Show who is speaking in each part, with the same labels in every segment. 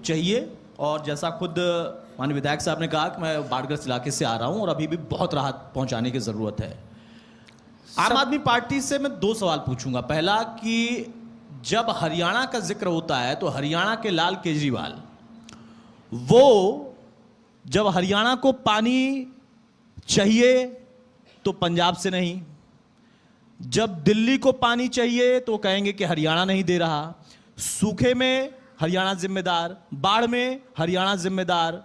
Speaker 1: चाहिए। और जैसा खुद माननीय विधायक साहब ने कहा कि मैं बाढ़ग्रस्त इलाके से आ रहा हूं और अभी भी बहुत राहत पहुंचाने की जरूरत है। आम आदमी पार्टी से मैं 2 सवाल पूछूंगा। पहला कि जब हरियाणा का जिक्र होता है तो हरियाणा के लाल केजरीवाल, वो जब हरियाणा को पानी चाहिए तो पंजाब से नहीं, जब दिल्ली को पानी चाहिए तो कहेंगे कि हरियाणा नहीं दे रहा, सूखे में हरियाणा जिम्मेदार, बाढ़ में हरियाणा जिम्मेदार,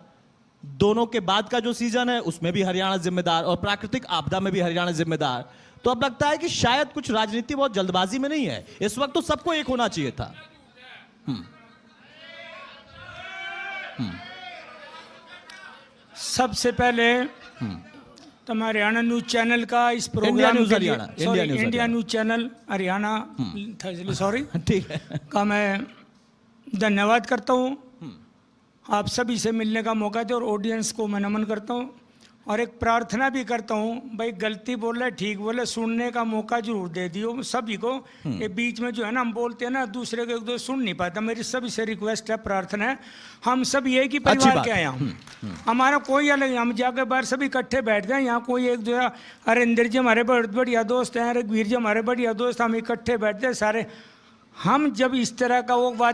Speaker 1: दोनों के बाद का जो सीजन है उसमें भी हरियाणा जिम्मेदार, और प्राकृतिक आपदा में भी हरियाणा जिम्मेदार। तो अब लगता है कि शायद कुछ राजनीति बहुत जल्दबाजी में नहीं है, इस वक्त तो सबको एक होना चाहिए था।
Speaker 2: सबसे पहले तुम हरियाणा न्यूज चैनल का इस program India news channel Haryana sorry
Speaker 1: ठीक है
Speaker 2: का मैं धन्यवाद करता हूँ। आप सभी से मिलने का मौका दे और ऑडियंस को मैं नमन करता हूँ और एक प्रार्थना भी करता हूँ, भाई गलती बोले ठीक बोले सुनने का मौका जरूर दे दियो सभी को। ये बीच में जो है ना हम बोलते हैं ना दूसरे को एक दो सुन नहीं पाता। मेरी सभी से रिक्वेस्ट है, प्रार्थना है, हम सब एक ही परिवार के हैं यहाँ, हमारा कोई अलग, हम जाके बाहर सभी इकट्ठे बैठते हैं। यहाँ कोई एक जो हरिंदर जी हमारे बढ़िया दोस्त हैं, रघुवीर जी हमारे बढ़िया दोस्त, हम इकट्ठे बैठते हैं सारे। हम जब इस तरह का वो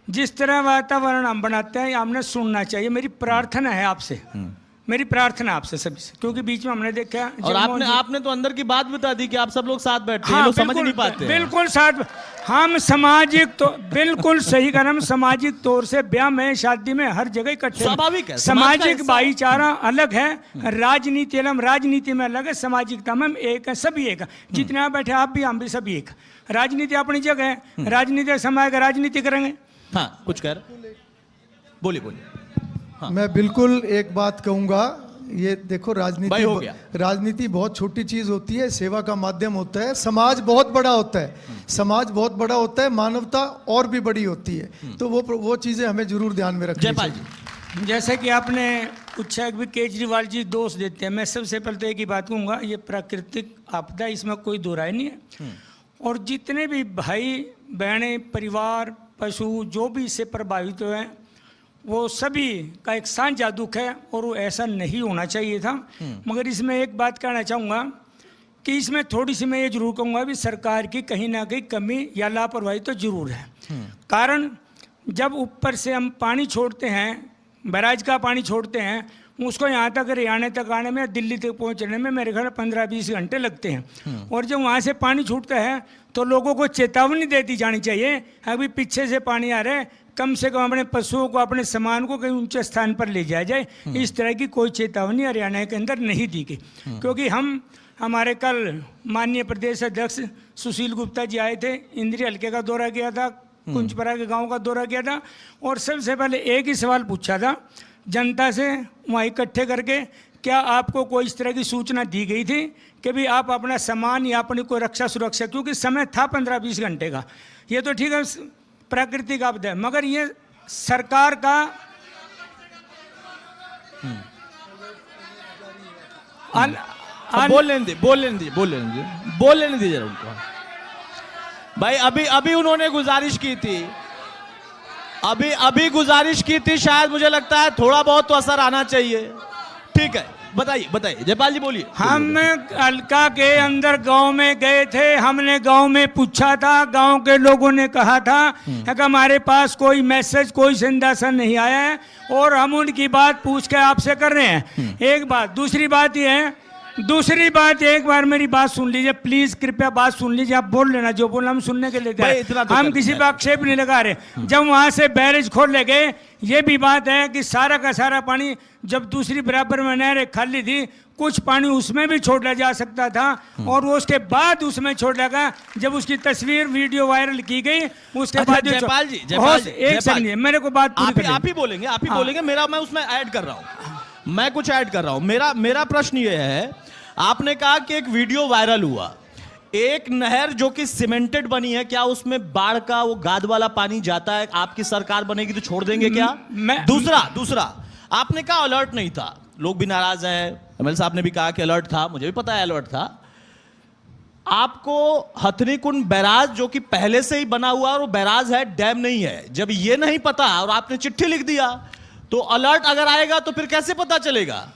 Speaker 2: जिस तरह वातावरण हम बनाते हैं हमने सुनना चाहिए। मेरी प्रार्थना है आपसे, मेरी प्रार्थना आपसे सभी से, क्योंकि बीच में हमने देखा
Speaker 1: और आपने तो अंदर की बात बता दी कि आप सब लोग साथ बैठते हैं, लोग समझ नहीं पाते।
Speaker 2: बिल्कुल साथ, हम सामाजिक तो बिल्कुल सही कर, हम सामाजिक तौर से ब्याह में शादी में हर जगह इकट्ठे,
Speaker 1: स्वाभाविक है।
Speaker 2: सामाजिक भाईचारा अलग है, राजनीति हम राजनीति में अलग है, सामाजिकता में हम एक है, सभी एक है। जितने आप बैठे आप भी हम भी सभी एक। राजनीति अपनी जगह है, राजनीति समाज का राजनीति करेंगे।
Speaker 1: हाँ कुछ कर बोलिए।
Speaker 3: हाँ। मैं बिल्कुल एक बात कहूंगा, ये देखो राजनीति बहुत छोटी चीज होती है, सेवा का माध्यम होता है। समाज बहुत बड़ा होता है, समाज बहुत बड़ा होता है, मानवता और भी बड़ी होती है। तो वो चीजें हमें जरूर ध्यान में रखनी चाहिए।
Speaker 2: जैसे कि आपने पूछा कि केजरीवाल जी दोष देते हैं, मैं सबसे पहले तो एक ही बात कहूँगा, ये प्राकृतिक आपदा, इसमें कोई दो राय नहीं है। और जितने भी भाई बहनें परिवार पशु जो भी इससे प्रभावित हुए हैं वो सभी का एक साझा दुख है और वो ऐसा नहीं होना चाहिए था। मगर इसमें एक बात कहना चाहूँगा कि इसमें थोड़ी सी मैं ये जरूर कहूँगा भी सरकार की कहीं ना कहीं कमी या लापरवाही तो जरूर है। कारण जब ऊपर से हम पानी छोड़ते हैं, बैराज का पानी छोड़ते हैं, उसको यहाँ तक हरियाणा तक आने में, दिल्ली तक पहुँचने में मेरे ख्याल 15-20 घंटे लगते हैं। और जब वहाँ से पानी छूटता है तो लोगों को चेतावनी देती जानी चाहिए, अभी पीछे से पानी आ रहा है, कम से कम अपने पशुओं को अपने सामान को कहीं ऊंचे स्थान पर ले जाया जाए। इस तरह की कोई चेतावनी हरियाणा के अंदर नहीं दी गई। क्योंकि हमारे कल माननीय प्रदेश अध्यक्ष सुशील गुप्ता जी आए थे, इंद्री हल्के का दौरा किया था, कुंजपरा के गाँव का दौरा किया था, और सबसे पहले एक ही सवाल पूछा था जनता से वहाँ इकट्ठे करके, क्या आपको कोई इस तरह की सूचना दी गई थी कि भी आप अपना सामान या अपनी कोई रक्षा सुरक्षा, क्योंकि समय था 15-20 घंटे का, ये तो ठीक है प्राकृतिक आपदा है, मगर ये सरकार का
Speaker 1: बोल लेने दीजिए उनको भाई। अभी उन्होंने गुजारिश की थी, अभी गुजारिश की थी, शायद मुझे लगता है थोड़ा बहुत तो असर आना चाहिए। ठीक है, बताइए जयपाल जी बोलिए।
Speaker 2: हम हल्का के अंदर गांव में गए थे, हमने गांव में पूछा था, गांव के लोगों ने कहा था कि हमारे पास कोई मैसेज कोई संदेशा नहीं आया है और हम उनकी बात पूछ के आपसे कर रहे हैं। एक बात, दूसरी बात एक बार मेरी बात सुन लीजिए प्लीज, कृपया बात सुन लीजिए। आप बोल लेना जो बोलना, हम सुनने के लिए तैयार, हम किसी पर आक्षेप नहीं लगा रहे। जब वहां से बैरेज खोल ले गए, ये भी बात है कि सारा का सारा पानी, जब दूसरी बराबर में नहर खाली थी, कुछ पानी उसमें भी छोड़ा जा सकता था और वो उसके बाद उसमें छोड़ लगा। जब उसकी तस्वीर वीडियो वायरल की गई उसके बाद
Speaker 1: जयपाल जी
Speaker 2: एक सेकंड मेरे को बात
Speaker 1: आप ही बोलेंगे, मेरा मैं उसमें ऐड कर रहा हूँ, मैं कुछ ऐड कर रहा हूँ। मेरा प्रश्न ये है, आपने कहा कि एक वीडियो वायरल हुआ, एक नहर जो कि सीमेंटेड बनी है, क्या उसमें बाढ़ का वो गाद वाला पानी जाता है? आपकी सरकार बनेगी तो छोड़ देंगे क्या? दूसरा आपने कहा अलर्ट नहीं था, लोग भी नाराज हैं, एमएल साहब ने भी कहा कि अलर्ट था, मुझे भी पता है अलर्ट था। आपको हथनी कुंड बैराज जो कि पहले से ही बना हुआ और वो बैराज है, डैम नहीं है, जब ये नहीं पता और आपने चिट्ठी लिख दिया तो अलर्ट अगर आएगा तो फिर कैसे पता चलेगा?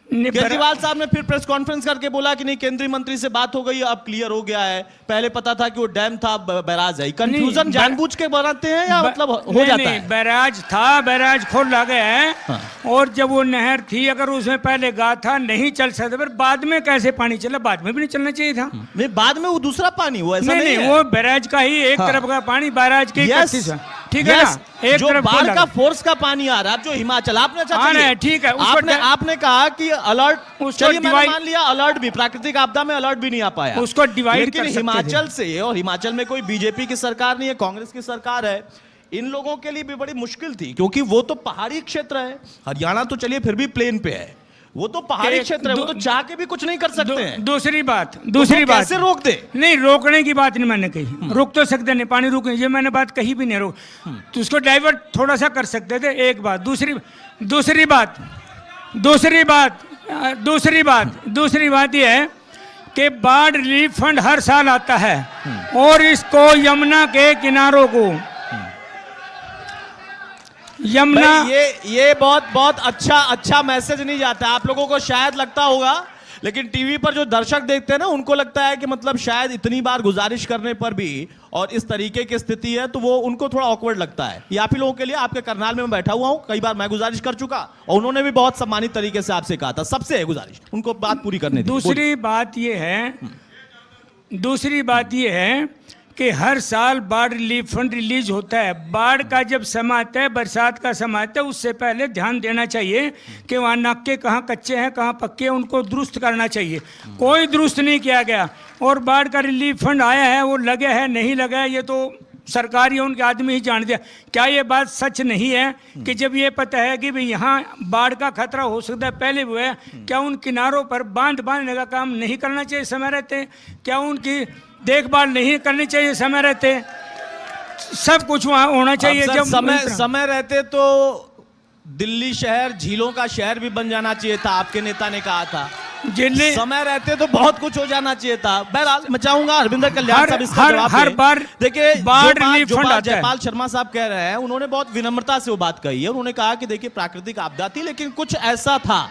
Speaker 1: केजरीवाल साहब ने फिर प्रेस कॉन्फ्रेंस करके बोला कि नहीं केंद्रीय मंत्री से बात हो गई, अब क्लियर हो गया है, पहले पता था कि वो डैम था, बैराज है। कंफ्यूजन जानबूझ के बनाते हैं या मतलब हो जाता है?
Speaker 2: बैराज था, बैराज खोला गया है। हाँ। और जब वो नहर थी, अगर उसमें पहले गा था नहीं चल सकता, फिर बाद में कैसे पानी चला? बाद में भी नहीं चलना चाहिए था।
Speaker 1: नहीं, बाद में वो दूसरा पानी, वो ऐसा नहीं है।
Speaker 2: वो बैराज का ही एक तरफ का पानी, बैराज के ठीक है ना,
Speaker 1: एक जो बाढ़ का फोर्स का पानी आ रहा है, जो हिमाचल, आपने
Speaker 2: ठीक है,
Speaker 1: आपने कहा कि अलर्ट, चलिए मैंने मान लिया अलर्ट भी, प्राकृतिक आपदा में अलर्ट भी नहीं आ पाया,
Speaker 2: उसको डिवाइड
Speaker 1: लेकिन हिमाचल से, और हिमाचल में कोई बीजेपी की सरकार नहीं है, कांग्रेस की सरकार है, इन लोगों के लिए भी बड़ी मुश्किल थी क्योंकि वो तो पहाड़ी क्षेत्र है। हरियाणा तो चलिए फिर भी प्लेन पे है, वो तो पहाड़ी क्षेत्र है, वो तो चाह के भी कुछ नहीं कर सकते हैं।
Speaker 2: दूसरी बात
Speaker 1: कैसे रोक दे?
Speaker 2: नहीं, रोकने की बात नहीं मैंने कही, रोक तो सकते नहीं, पानी रोक, ये मैंने बात कही भी नहीं, रोक तो उसको डाइवर्ट थोड़ा सा कर सकते थे, एक बात। दूसरी बात ये है कि बाढ़ रिलीफ फंड हर साल आता है और इसको यमुना के किनारों को, यमुना,
Speaker 1: ये बहुत अच्छा मैसेज नहीं जाता है। आप लोगों को शायद लगता होगा, लेकिन टीवी पर जो दर्शक देखते हैं ना, उनको लगता है कि मतलब शायद इतनी बार गुजारिश करने पर भी और इस तरीके की स्थिति है तो वो उनको थोड़ा ऑकवर्ड लगता है। ये आप ही लोगों के लिए, आपके करनाल में मैं बैठा हुआ हूं, कई बार मैं गुजारिश कर चुका और उन्होंने भी बहुत सम्मानित तरीके से आपसे कहा था, सबसे है गुजारिश, उनको बात पूरी करने दी।
Speaker 2: दूसरी बात ये है कि हर साल बाढ़ रिलीफ फंड रिलीज होता है। बाढ़ का जब समय आता है, बरसात का समय आता है, उससे पहले ध्यान देना चाहिए कि वहाँ नाके कहाँ कच्चे हैं कहाँ पक्के हैं, उनको दुरुस्त करना चाहिए। कोई दुरुस्त नहीं किया गया और बाढ़ का रिलीफ फंड आया है, वो लगे है नहीं लगा है, ये तो सरकार या उनके आदमी ही जान दिया। क्या ये बात सच नहीं है कि जब ये पता है कि भाई यहाँ बाढ़ का खतरा हो सकता है, पहले वो है, क्या उन किनारों पर बांधने का काम नहीं करना चाहिए समय रहते? क्या उनकी देखभाल नहीं करनी चाहिए समय रहते? सब कुछ वहाँ होना चाहिए। जब
Speaker 1: समय रहते तो दिल्ली शहर झीलों का शहर भी बन जाना चाहिए था, आपके नेता ने कहा था। दिल्ली समय रहते तो बहुत कुछ हो जाना चाहिए था। बहरहाल मैं चाहूंगा अरविंदर कल्याण साहब इसका जवाब दें।
Speaker 2: हर बार
Speaker 1: देखिए, जो बात जयपाल शर्मा साहब कह रहे हैं, उन्होंने बहुत विनम्रता से वो बात कही है। उन्होंने कहा कि देखिए प्राकृतिक आपदा थी, लेकिन कुछ ऐसा था